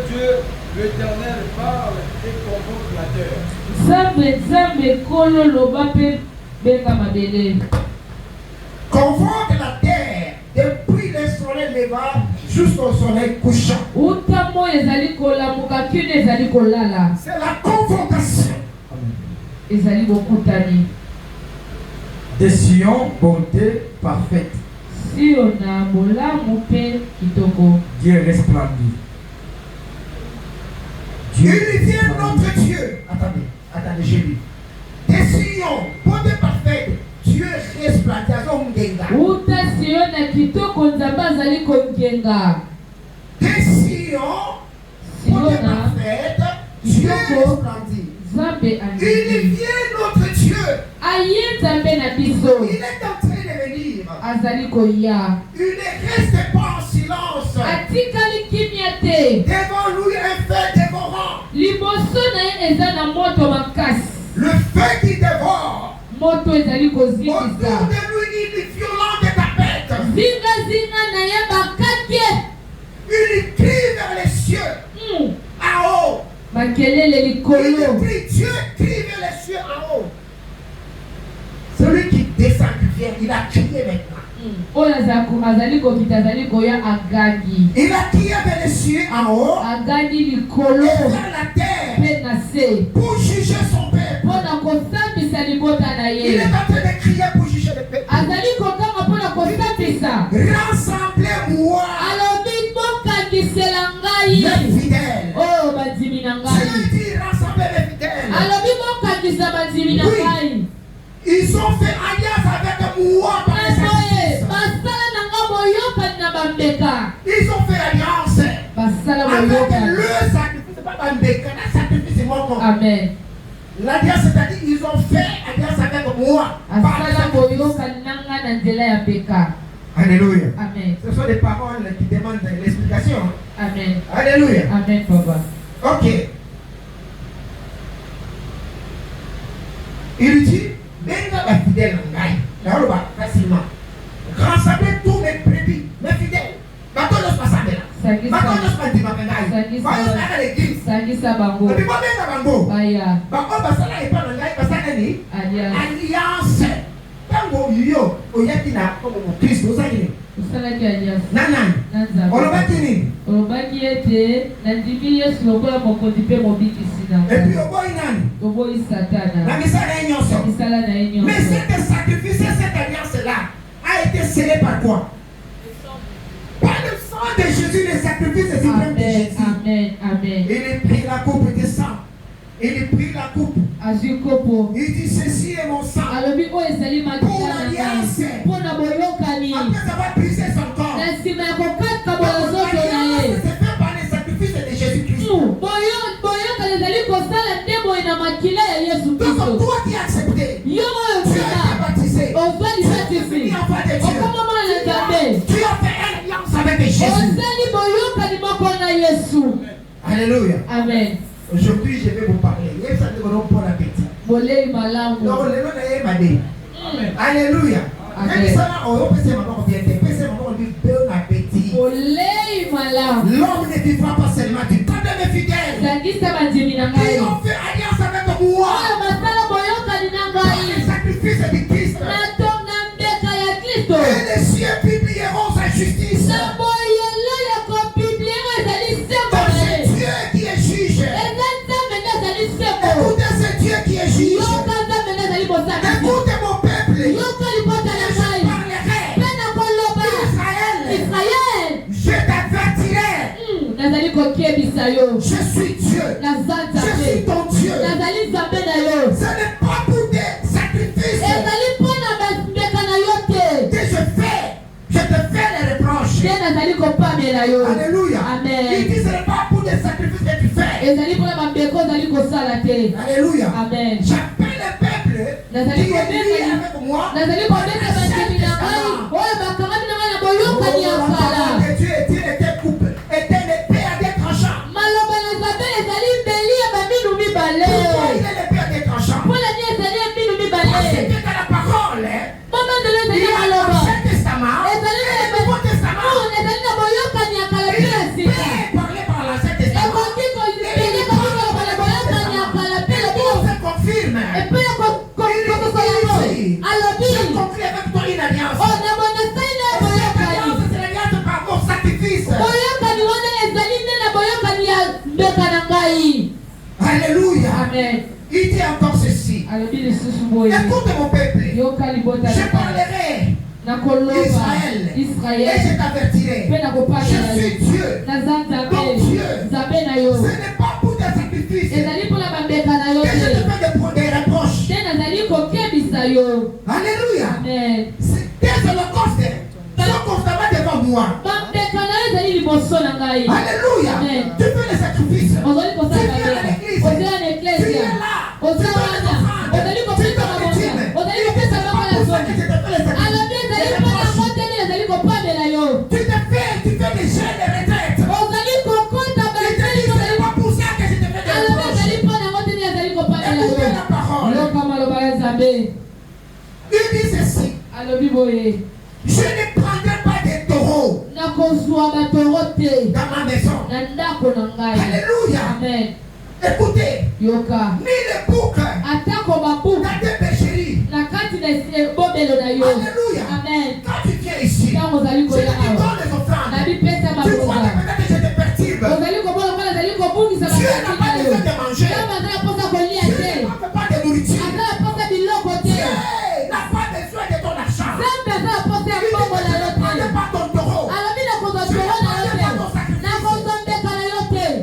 Dieu, l'Éternel, parle et convoque la terre. Convoque la terre depuis le soleil levant jusqu'au soleil couchant. C'est la convocation. De Sion, bonté parfaite. Dieu resplendit. Il vient notre Dieu. Attendez, je lis. De Sion, bonté parfaite. Dieu resplendit. De Sion, bonté parfaite. Dieu resplendit. Il vient notre Dieu. Il est en train de venir. Il ne reste pas en silence. Devant lui un feu dévorant. Le feu qui dévore. Autour de lui une violente tapette. Il crie vers les cieux. En haut. Il crie, Dieu crie vers les cieux en haut. Celui qui descend, qui vient, il a crié maintenant. Il a crié vers les cieux en haut et vers la terre pour juger son peuple. Il est en train de crier pour juger le peuple. Rassemblez-moi les fidèles. Dieu dit rassemblez les fidèles. Oui. Ils ont fait alliance avec moi par les sacrifices. Ils ont fait alliance avec le sacrifice. C'est pas Bambeka, le sacrifice c'est mon. Amen. L'alliance, c'est-à-dire ils ont fait alliance avec moi par les sacrifices. Alléluia. Amen. Ce sont des paroles qui demandent l'explication. Amen. Alléluia. Amen, Papa. Ok. Il dit, venga la fidèle en gagne. Là, on va facilement. Rassemblez tous mes brebis, mes fidèles. Bateau ne se passe pas là. Bateau ne se passe pas là. Voyons ça à l'église. Et puis, bon, venga bango. Bango, basala et pas le gagne, basala ni. Alliance. Tango, yo, oyatina, comme mon Christ, vous savez. Nanan. Olobaki nini? Et puis oboyi nani? Na misala nyonso. Mais cet sacrifice, cette alliance-là a été scellé par quoi? Par le sang de Jésus, le sacrifice suprême de Jésus. Amen. Amen. Il prit la coupe de sang. Il prit la coupe. Il dit ceci est mon sang. Pour l'alliance. Après avoir brisé son corps. L'alliance se fait par les sacrifices de Jésus-Christ. Donc toi qui as accepté, tu as été baptisé. Tu as fini enfant de Dieu. Tu as fait une alliance avec Jésus. Alléluia. Amen. Aujourd'hui, je vais vous parler. Bon appétit. Alléluia. L'homme ne vivra pas seulement du pain de mes fidèles. Qui ont fait alliance avec moi. Par les sacrifices du Christ. Et les cieux publieront sa justice. C'est Dieu qui est juge. Écoutez, c'est Dieu qui est juge. Écoutez mon peuple. Je parlerai. Israël. Je t'avertirai. Je suis Dieu. Je suis ton Dieu. Ce n'est pas pour des sacrifices que je te fais les reproches. Alléluia. Amen. Il dit ce n'est pas pour des sacrifices que tu fais. Alléluia. Amen. J'appelle le peuple qui est lié avec moi. Par le Saint-Testament. Dieu était coupé. Était l'épée à des tranchants. Pourquoi il est l'épée à des tranchants? Parce que dans la parole, il y a l'Ancien Testament et le Nouveau Testament. Il est parlé par l'Ancien Testament. Alléluia. Amen. Il dit encore ceci. Écoute mon peuple. Je parlerai Israël. Et je t'avertirai. Je suis Dieu. Donc Dieu. Ce n'est pas pour tes sacrifices que je te fais des reproches. Alléluia. Amen. Tes holocaustes sont constamment devant moi. Alléluia. Amen. Tu fais les sacrifices. Tu viens à l'église. Tu es là. Tu fais les offrandes. Tu fais les victimes. C'est pas pour ça que je te fais les sacrifices. Tu fais des jeûnes de retraite. Il te dit, ce n'est pas pour ça que je te fais des reproches. Écoutez la parole. Il dit ceci. Je ne prendrai pas des taureaux dans ma maison. Alléluia. Amen. Écoutez, Yoka. ni les boucs dans tes pécheries. Alléluia. Amen. Quand tu viens ici, je te donne les offrandes. Tu crois que peut-être que je te perturbe. Dieu n'a pas besoin de manger. Dieu n'a pas de nourriture. Dieu n'a pas besoin de ton argent. Il dit que je ne prendrai pas ton taureau.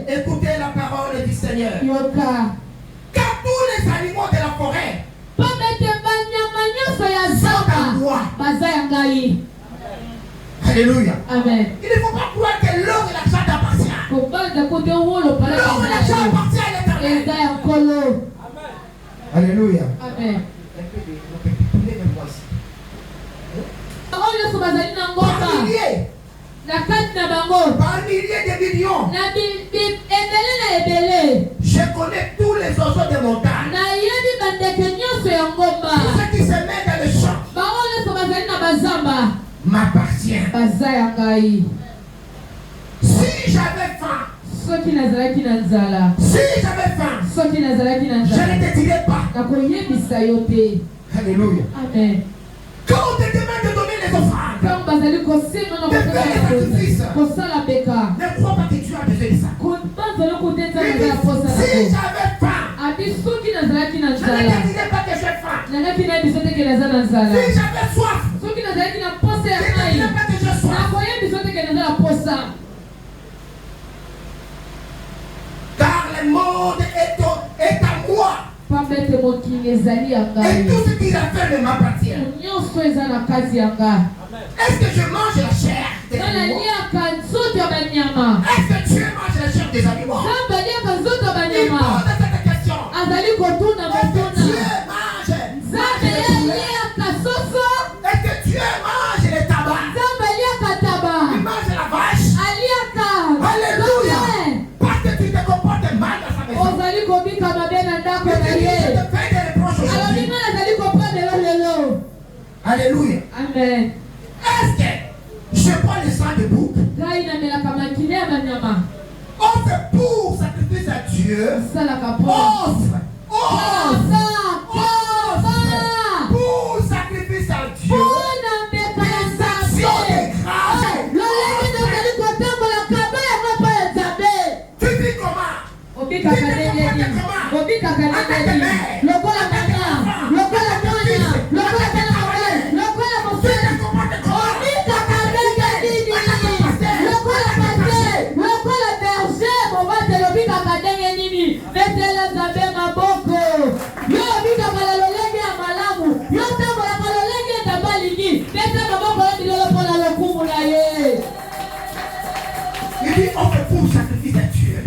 Écoutez la parole du Seigneur. Car tous les animaux de la forêt sont à moi. Alléluia. Amen. Il ne faut pas croire que l'or et l'argent t'appartient. L'or et l'argent appartient à l'Éternel. Alléluia. Amen. Par milliers de millions. Je connais tous les oiseaux des montagnes. Tout ce qui se met dans le champ m'appartient. Si j'avais faim, je ne te dirais pas. Alléluia. Amen. Quand on te demande de donner les offrandes, ne crois pas que tu as besoin de ça. Si j'avais faim, je ne te dirais pas que j'ai faim. Si j'avais soif, je ne te dirais pas que j'ai soif. Car le monde est à moi. Et tout ce qu'il a fait ne m'appartient. Est-ce que je mange la chair des animaux? Est-ce que Dieu mange la chair des animaux? Il pose cette question. Est-ce que Dieu mange Est-ce que Dieu mange le tabac? Il mange la vache? Alléluia. Parce que tu te comportes mal dans sa maison. Je te fais des reproches aujourd'hui. Alléluia. Amen. Est-ce que je prends le sang de bouc? Offre pour sacrifice à Dieu. Offre. Pour sacrifice à Dieu. Des actions de grâce. Tu vis comment? Tu te comportes comment? Il dit offre pour sacrifice à Dieu.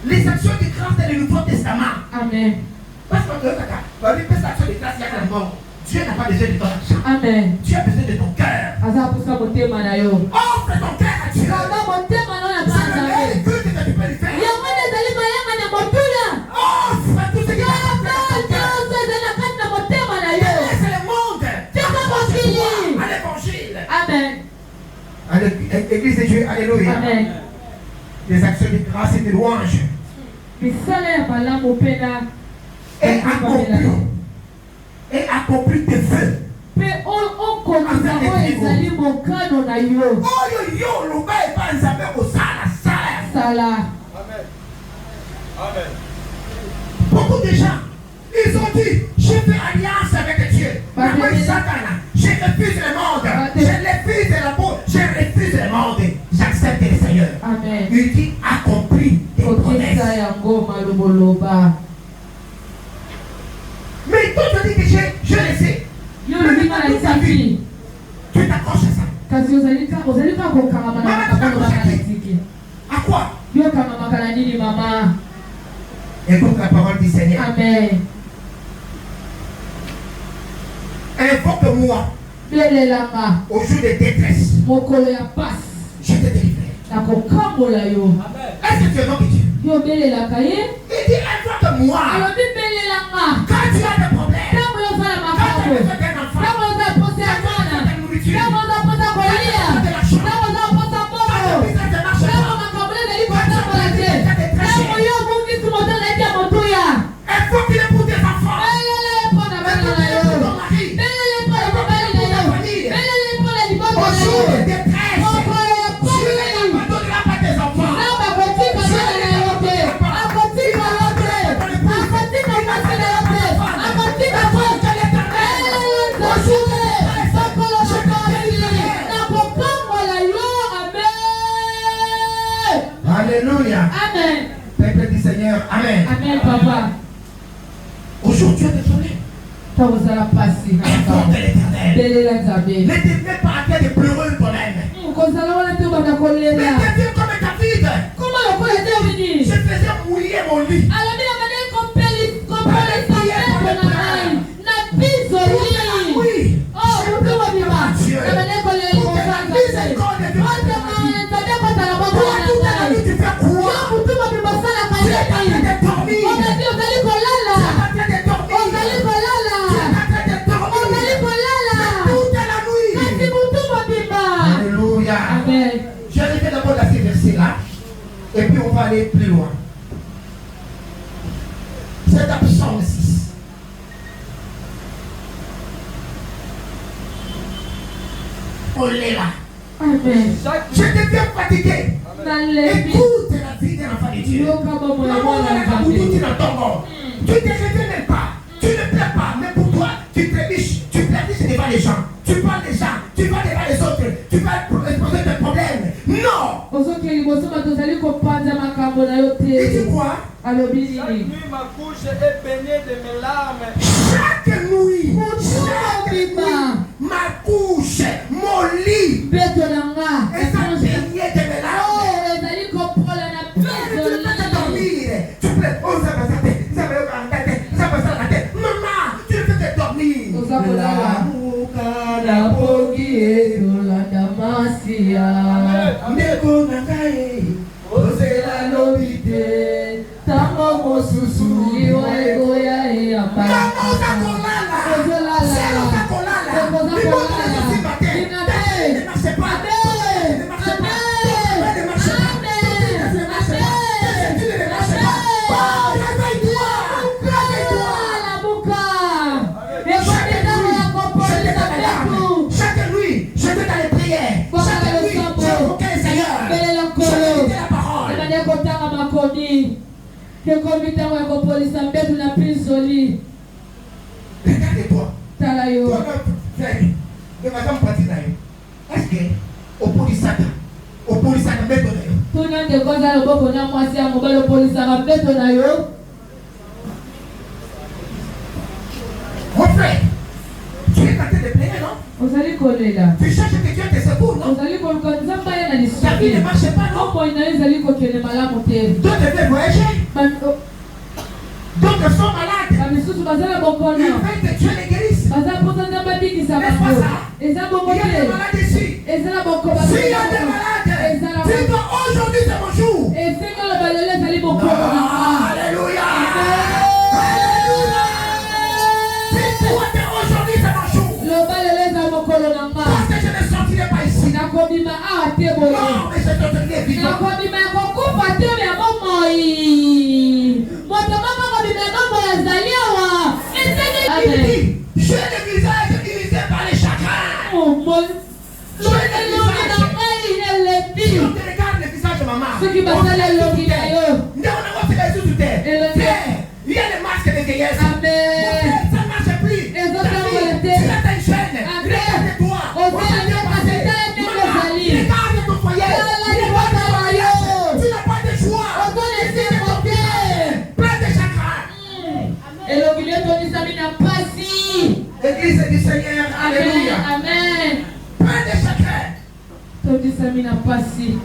Les actions de grâce dans le Nouveau Testament. Amen. Parce que les actions de grâce, il y a le monde. Dieu n'a pas besoin de ton argent. Amen. Dieu a besoin de ton cœur. Offre ton cœur à Dieu. C'est le meilleur culte que tu peux lui faire. Offre tout ce qui t'appartient dans ton cœur. Laisse le monde. À l'évangile. Amen. À l'église de Dieu. Alléluia. Amen. Des actions de grâce et de louange. Et accompli tes vœux. Beaucoup de gens, ils ont dit, je fais alliance avec Dieu. Je refuse le monde. Je refuse le monde. Je refuse le monde. J'accepte le Seigneur. Amen. Il dit, accomplis tes promesses. Mais toi, tu dis que je le sais. Tu t'accroches à ça. À quoi? Écoute la parole du Seigneur. Amen. Invoque-moi au jour de détresse. Je te délivrerai. Est-ce que tu es donc Dieu? Il dit invoque-moi. Quand tu as des problèmes, quand tu as besoin d'un enfant, quand tu as besoin de la nourriture, quand tu as besoin de la chambre, quand tu as besoin de marcher, invoque-le pour tes enfants. Au jour de détresse, Dieu n'abandonnera pas tes enfants. Alléluia. Amen. Peuple du Seigneur. Amen. Amen, papa. Aujourd'hui, tu es désolé. Invoque l'éternel. Ne deviens pas en train de pleurer toi-même. Ne deviens comme David. Je faisais mouiller mon lit. Je vais d'abord dans ces versets-là, et puis on va aller plus loin. C'est dans Psaume 6. On est là. Amen. Je deviens fatigué. Écoute la vie de l'enfant de Dieu. Tu ne te réveilles même pas. Tu ne plais pas. Mais pour toi, tu trébuches. Tu trébuches devant les gens. Tu parles des gens. Tu vas devant les autres. Tu vas exposer tes problèmes. Non. Et tu quoi? Chaque nuit, ma couche est baignée de mes larmes. Chaque nuit, ma couche, mon lit est baigné de mes larmes. Tu peux te dormir. Tu peux. Oh, ça va la tête. Maman, tu peux te dormir. Chaque nuit, je vais dans les prières. Chaque nuit, j'invoquais le Seigneur. Je lisais la parole. Regarde-toi. Toi, madame Patina, est-ce que au polisata mettre mon frère, tu es en train de plaider, non? Tu cherches que Dieu te secours, non? Ta vie ne marche pas, non? D'autres veulent voyager. D'autres sont malades. Ils veulent que Dieu les guérisse. N'est-ce pas ça? Il y a des malades ici. S'il y a des malades, dis-toi aujourd'hui c'est mon jour. Alléluia. Alléluia. Dis-toi que aujourd'hui c'est mon jour. Parce que je ne sortirai pas ici. Non, mais je te tenais vivant. Il dit, j'ai le visage divisé par les chagrins. Ceux qui passent à l'elongi na yo. Il y a les masques de vieillesse. Amen. Ça ne marche plus. Les autres ont arrêté. Tu es jeune. Regarde-toi. Regarde ton foyer. Tu n'as pas de choix. Plein de chakras. Église du Seigneur. Alléluia. Amen. Plein de chakras.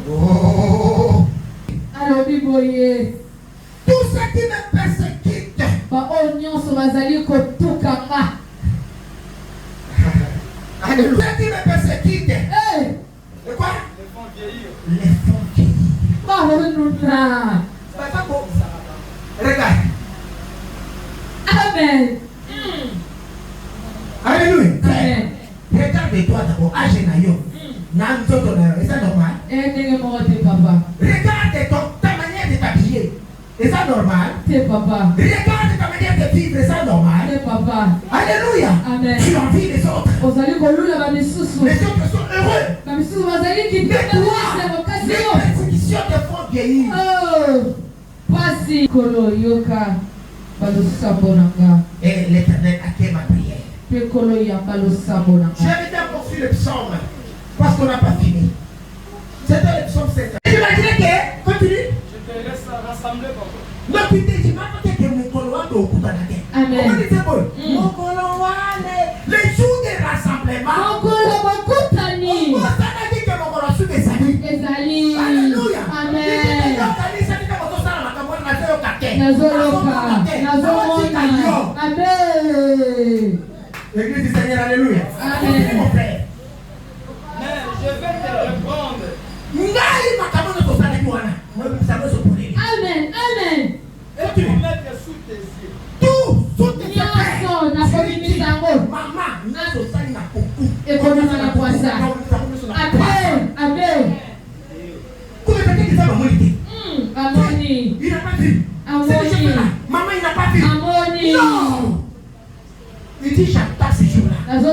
Oh. Alors, Biboye. Tout ce qui me persécute. Alléluia. Alléluia. Tout ce qui me persécute. Hey. Et quoi? Les font vieillir. Les font vieillir. Regarde. Amen. Alléluia. Amen. Regarde-toi d'abord. Âge na yo. Est-ce normal? Regarde ta manière de t'habiller. Est-ce normal? Papa. Regarde ta manière de vivre. Est-ce normal? Papa. Alléluia. Amen. Tu envies les autres. Les autres sont heureux. Mais toi, les persécutions te font vieillir. Et l'Éternel accueille ma prière. Je vais poursuivre le psaume. Parce qu'on n'a pas fini. C'était le psaume 7. Imaginez que, continue. Je te laisse rassembler, papa. Non, tu te dis, maman, que mon coloane au coup de la tête. Amen. Comment dit-il bon? Mon coloane, les jours de rassemblement. On ça n'a dit que mon coloane sous des amis. Alléluia. Amen. Amen. L'église du Seigneur, alléluia. Amen. Mon frère. Mais je vais te répondre. Amen. Amen. Et tu vas mettre sous tes yeux. Tout sous tes yeux. Maman, Amen. Amen. Amoni. Il n'a pas vu. Amoni. Maman, il n'a pas vu. Amoni. Non. Il dit, j'attends ces jours-là. Je ne pas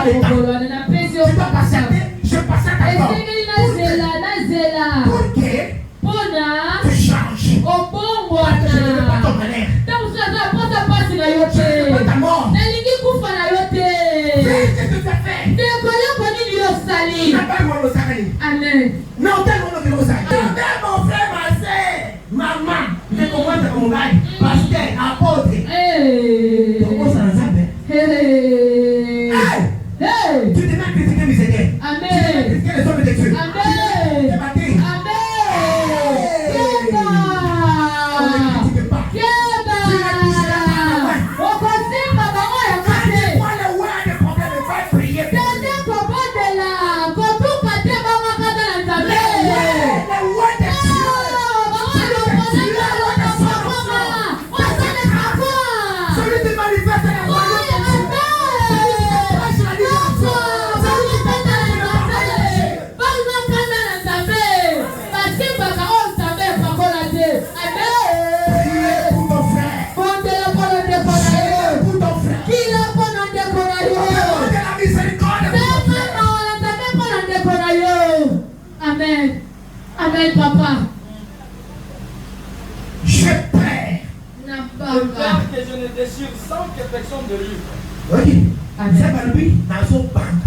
le temps. Tu vas patienter. Je passe à ta porte. Pour que tu changes. Parce que je ne veux pas ton malheur. Je ne veux pas ta mort. Fais ce que tu as fait. Tu n'as pas le droit de s'arrêter. Amen. Non, t'as le droit de s'arrêter. Mon frère, ma soeur, maman, je commence à mon bail. Pasteur, apôtre. Hey. Comment ça va? Hey. Hey. Tu t'es même critiqué, mes Seigneur. Amen. Tu t'es même critiqué les hommes de Dieu. Amen. Tu t'es battu. On ne critique pas. Tu ne critiqueras pas. Moi, le roi des problèmes, va prier. Le roi des celui qui manifeste la royauté. Amen. Amen, papa. Je prie. Car que je ne désire sans que personne de lui. Ok. Amen. C'est pas lui dans son banque.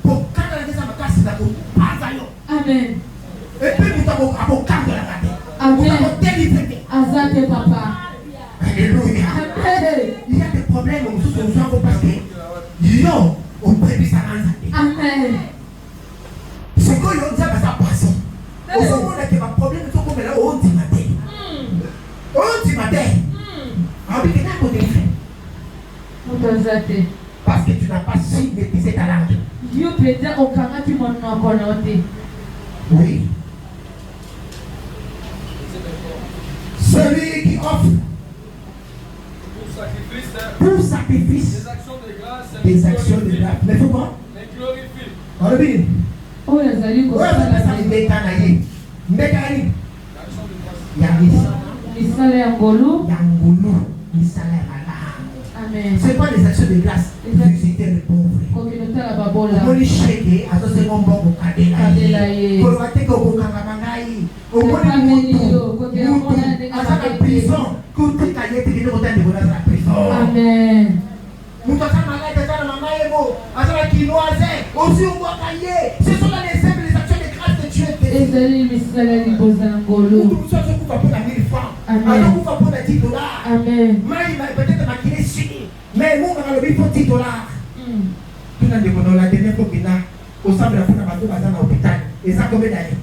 Pour quand on a des avocats, c'est pas ça. Amen. Et puis vous avez un avocat de la gâte. Amen. Vous avez délivré. Azate, papa. Alléluia. Amen. Il y a des problèmes où nous sommes parce que yo, on peut dire ça. Amen. Ce que l'on dit, ça passe. Au moment où il y a un problème, il faut qu'on mette là, on dit matin. On dit matin. On dit que n'a pas de fait. Parce que tu n'as pas su maîtriser ta langue. Dieu peut dire au Canada qui m'en a connoté. Oui. Celui qui offre pour sacrifice Des actions de grâce. des actions de grâce. Mais faut quoi? Les glorifie. On le dit. Oh, les alliés, Ouais, c'est ça, Mbekanaye. Mbekanaye. L'action de grâce. Yamisa. Misale Angolo. Yangulu. Misala Mala. Amen. Ce n'est pas des actions de grâce. Visiter les pauvres. Communauté la Babola. Moni sheke, azo se ngombo kukadela. Kadela ye. Kolwate ko kukangamangai. O au moins la prison. Amen. Ce sont les actions de grâce de Dieu. Amen. Mais moi, je vais $10. La dernière fois qu'il a au centre de la fin de l'hôpital, et ça combien d'années?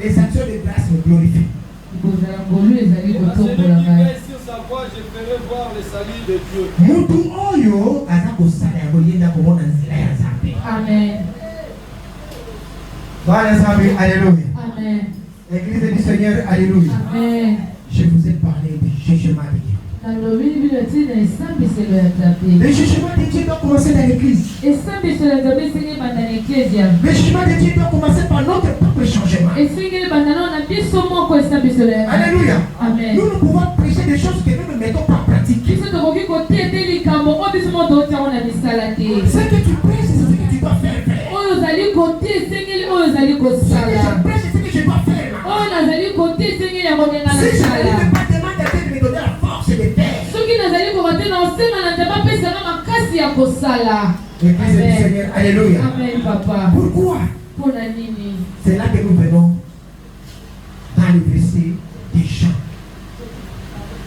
Les actions de grâce me glorifient. Amen. Alléluia. Amen. L'église du Seigneur, alléluia. Amen. Je vous ai parlé du jugement de Dieu. Le jugement de Dieu doit commencer dans l'église. Le jugement de Dieu doit commencer par notre propre changement. Alléluia. Amen. Nous pouvons prêcher des choses que nous ne mettons pas en pratique. Ce que tu prêches, c'est ce que tu dois faire. Ce que je prêche, c'est ce que je dois faire. Si je ne peux pas demander à Dieu de me donner la force de faire. L'église du Seigneur, alléluia. Amen, papa. Pourquoi? C'est là que nous venons dans le verset de Jean.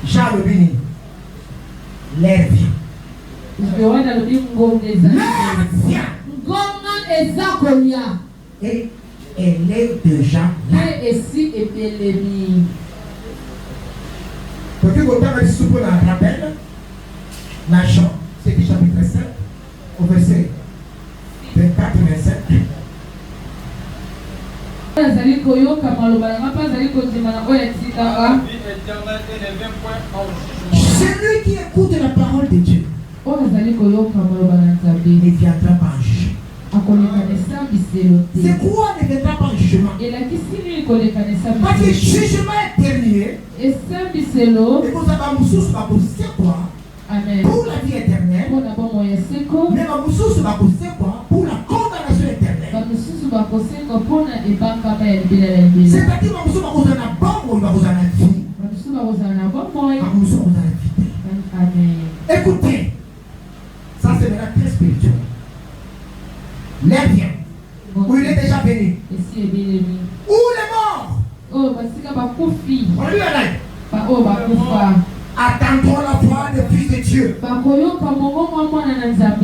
Jean le béni. L'air vient. L'air vient. Et elle est déjà là. Parce que quand on a dit ce qu'on rappelle, dans Jean, c'est du chapitre 5, au verset 24 et 25. Celui qui écoute la parole de Dieu ne viendra pas en jugement. C'est quoi ne viendra pas en jugement? Parce que le jugement est terminé. Et vous avez Amen. pour la vie éternelle, mais pour la condamnation éternelle. C'est-à-dire que vous avez un bon ou vous avez un vie. Écoutez, ça c'est maintenant très spirituel. L'air vient. Où il est déjà venu. Où les morts? On lui a dit. Attendons la foi des fils de Dieu.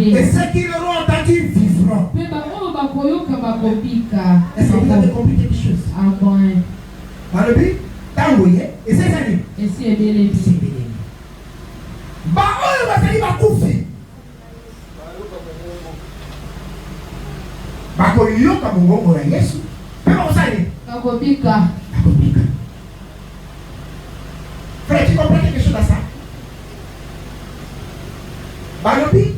Et ceux qui l'auront entendu vivront. Est-ce que vous avez compris quelque chose? Alléluia. Tangoye. Et c'est ça. C'est béni. Baoyo basali bakufi. Bakoyoka mongongo na Yesu. Pema kosali. Bakobika. Frère, tu comprends quelque chose à ça? Balobi,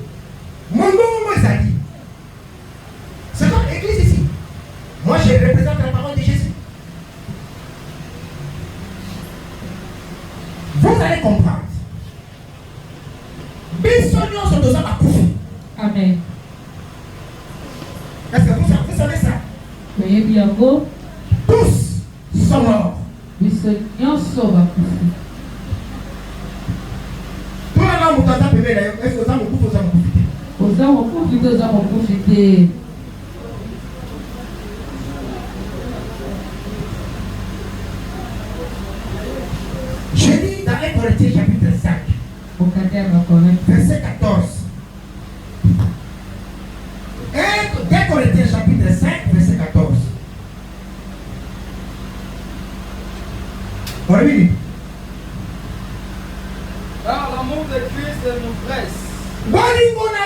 mongongo ezali. C'est comme l'église ici. Moi, je représente la parole de Jésus. Vous allez comprendre. Amen. Est-ce que vous savez ça? Tous sont morts. Est-ce que vous je dis dans 1 Corinthiens chapitre 5, verset 14. 2 Corinthiens chapitre 5, verset 14. Oui. Car l'amour de Christ nous presse.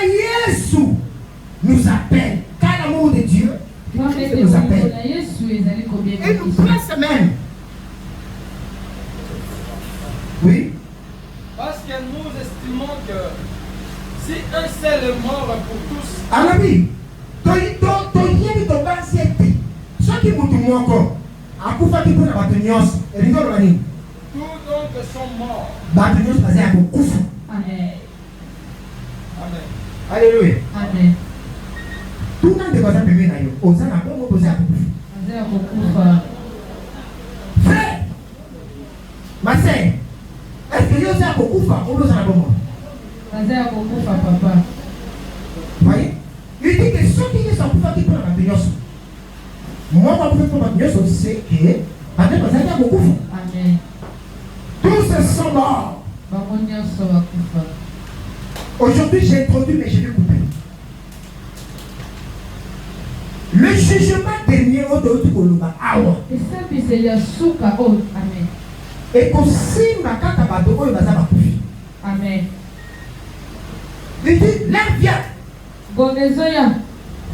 Yesu nous appelle. Car l'amour de Dieu nous appelle. Et nous presse même. Oui. Parce que nous estimons que si un seul est mort pour tous. Alabi, ceux qui m'ont dit encore, à coup fait pour la batonios, et les autres tous donc sont morts. Batonios passé à beaucoup. Amen. Amen. Alléluia. Amen. Tout le monde est comme ça, premier naïo. Osa n'a pas opposé à Kukufa. Frère, ma sœur, est-ce que Dieu a Kukufa ou Osa n'a pas moi? Osa a Kukufa, papa. Voyez? Il dit que ceux qui sont Kukufa qui prennent la pignosse. Moi, je vais prendre la pignosse aussi, c'est que avec Osa a Kukufa. Amen. Tous sont morts. Aujourd'hui, j'ai introduit, mais je vais couper. Le jugement dernier au Dôtu Koluba, awa. Et qu'aussi, ma carte à bateau, il va s'abattre. Amen. Il dit, l'air vient. Non,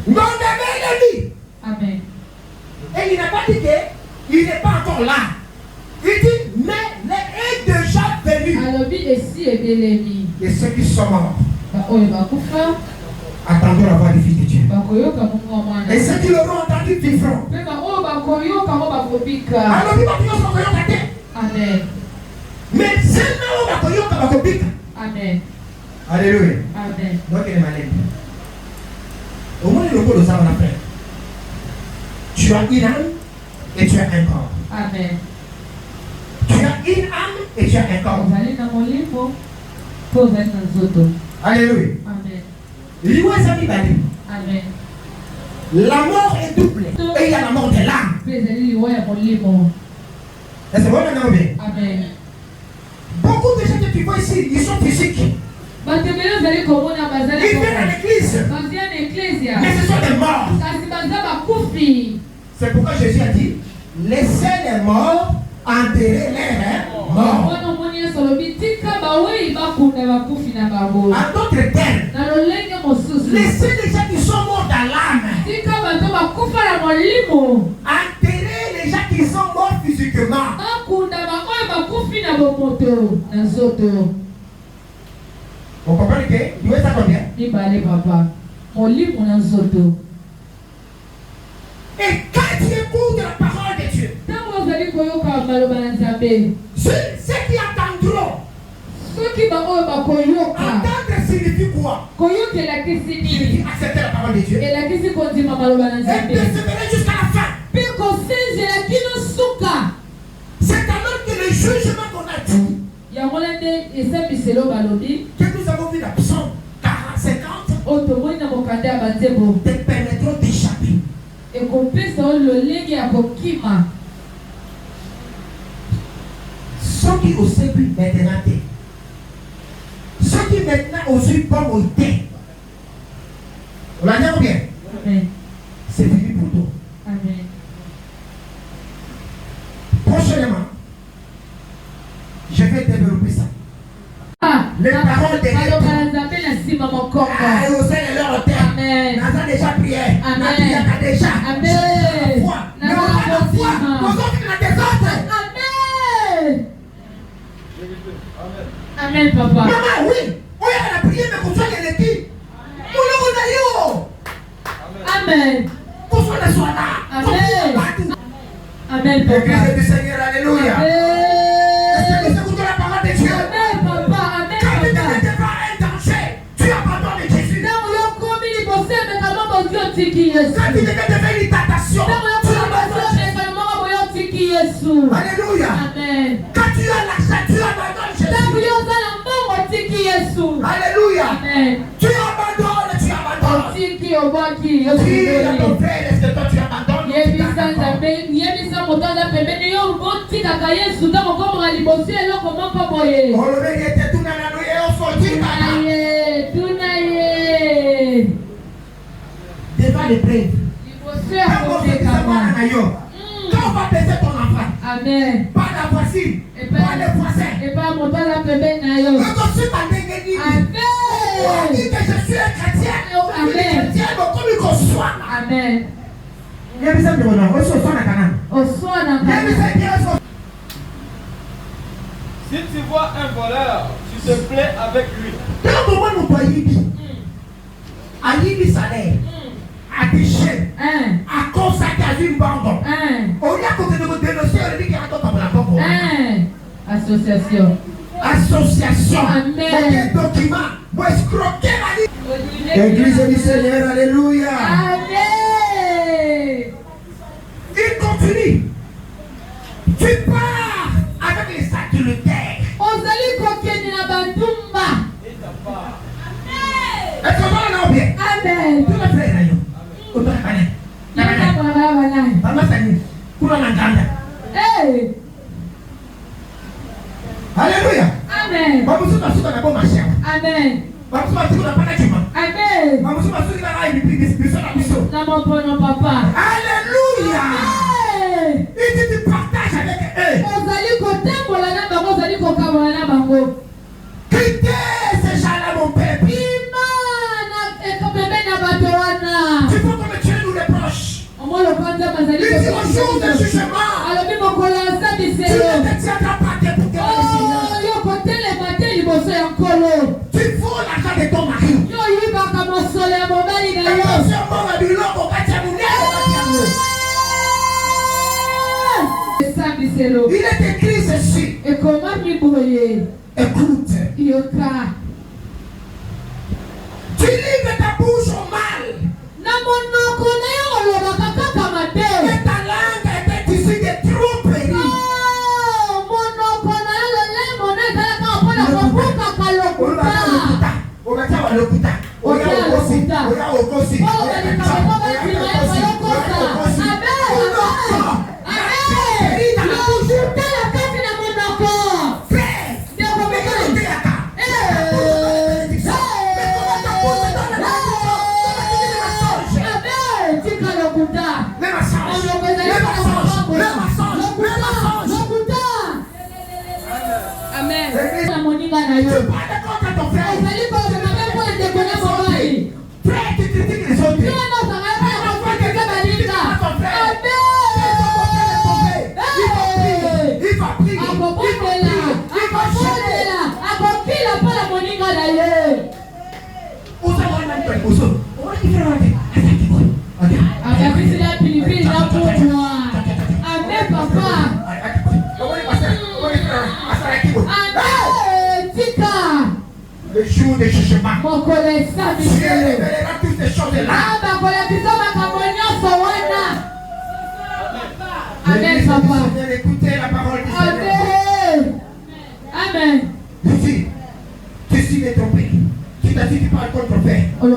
l'ennemi. Amen. Et il n'a pas dit qu'il n'est pas encore là. Il dit, mais il est déjà venu. Et ceux qui sont morts attendons la voix du Fils de Dieu. Et ceux qui l'auront entendu vivront. Amen. Mais seulement Amen. Alléluia. Amen. Donc il est malade. Au moins le code de ça on a fait. Tu as une âme et tu as un corps. Amen. Tu as une âme et tu as un corps. Alléluia. Amen. Amen. La mort est double. Et il y a la mort de l'âme. Est-ce que vous m'entendez bien? Amen. Beaucoup de gens que tu vois ici, ils sont physiques. Ils viennent à l'église. Mais ce sont des morts. C'est pourquoi Jésus a dit, laissez les morts enterrer les morts. En d'autres termes, laissez les gens qui sont morts dans l'âme. Enterrer les gens qui sont morts physiquement. Vous comprenez que vous êtes à combien? Et quand tu écoutes la parole de Dieu, ceux qui attendront, attendre signifie quoi? Signifie accepter la parole de Dieu et persévérer jusqu'à la fin. C'est alors que le jugement qu'on a dit, que nous avons vu la Psaume 40-50, te permettront d'échapper. Ceux qui au sécu maintenant, ceux qui maintenant aussi pas monter. On l'a dit bien? C'est fini pour toi. Amen. Prochainement, je vais développer ça. Les paroles de Dieu. Ah, au sein de leur terre. Amen. Nous avons déjà prié. Amen. Nous avons déjà. Amen. Nous avons la foi. Nous avons la désordre. Amen, papa. Maman, oui. On a la prière, mais qu'on soit l'équipe. Amen. Qu'on soit là. Amen. Amen, papa. L'église du Seigneur, alléluia. Est-ce que vous écoutez la parole de Dieu? Amen, papa. Amen, Quand tu papa. n'étais pas un danger, tu abandonnes Jésus. Quand tu n'étais pas une tentation, tu abandonnes Jésus. Alléluia. Amen. Quand tu as l'argent, tu abandonnes Jésus. Alléluia. Amen. Tu abandonnes. Dis à ton frère, est-ce que toi tu abandonnes? Devant les prêtres. Quand on va baiser ton enfant, Amen. pas la voisine, pas le voisin. On dit que je suis un chrétien. Amen. Amen. Si tu vois un voleur, tu te plais avec lui. À déchet, à consacrer une bande. On y a côté de vous dénoncer, on dit qu'il y a un autre Association. Amen. Document, vous escroquez la vie. Église du Seigneur, alléluia. Amen. Tu pars avec les satellitaires. Ozali kokeni na bandumba. Est-ce que vous allez bien? Amen. Tu vas faire rien. Autant qu'année. Maman Sani, pour l'entendre. Hey. Alléluia. Amen. Maman Souka Souka n'a pas marché. Amen. Maman Souka Souka n'a pas marché. Amen. Maman Souka Souka n'a pas marché. Non, mon papa. Alléluia. Et tu partages avec eux. Ozali kotembola na bango, ozali kokabola na bango. Quittez ces gens-là, mon père. Imana ekobebe na bato wana. Tu faut que tu nous les proches. Omolo kwanza bazali Il dit au jour de jugement. alobi mokolo ya Tu sabiselo. ne te tiendras pas debout devant le Seigneur. Yo kotelema te liboso ya nkolo. Tu fous l'argent de ton mari. Yo yibaka mosolo ya mobali na yo. Attention, mon mari, l'homme au bâtiment. Il est écrit ceci. Ekomami boye. Écoute. Yoka. Tu livres ta bouche au mal. Na monoko na yo olobaka kaka mabe. Et ta langue était issue de tromperie. Monoko na yo lolemo na ezalaka mpona kobuka kalokuta. Oya okosi. Oya okosi. Le jour de jugement. Tu révéleras toutes ces choses-là. Amen, papa. Écoutez la parole du Seigneur. Amen. Ici, tu suis détrompé. Tu t'as dit tu parles contre ton père. Tu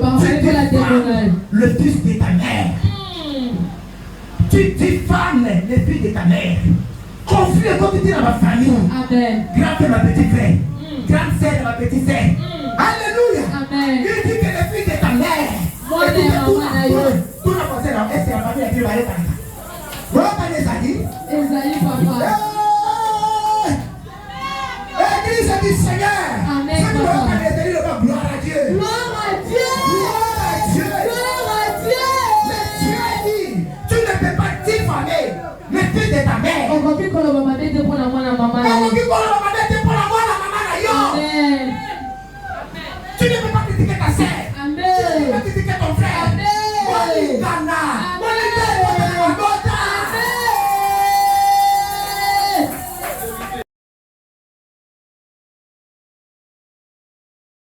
diffames le fils de ta mère. Tu diffames les filles de ta mère. Conflit et quotidien dans ma famille. Amen. Grand frère, ma petite frère. Grande sœur, ma petite sœur. Alléluia. Amen. Il dit que les filles de ta mère. Tout la pensée dans est-ce que la famille a dit va être. Voilà les amis. Ezali papa. Église du Seigneur. Amen. Gloire à Dieu. Gloire à Dieu. Gloire à Dieu. Gloire à Dieu. Mais Dieu dit, tu ne peux pas diffamer les filles de ta mère. Okoki koloba mabe te pona mwana mama na yo. Okoki koloba mabe te pona mwana mama na yo. Amen. Tu ne peux pas critiquer ta sœur. Amen. Tu ne peux pas critiquer ton frère. Amen. Olingana.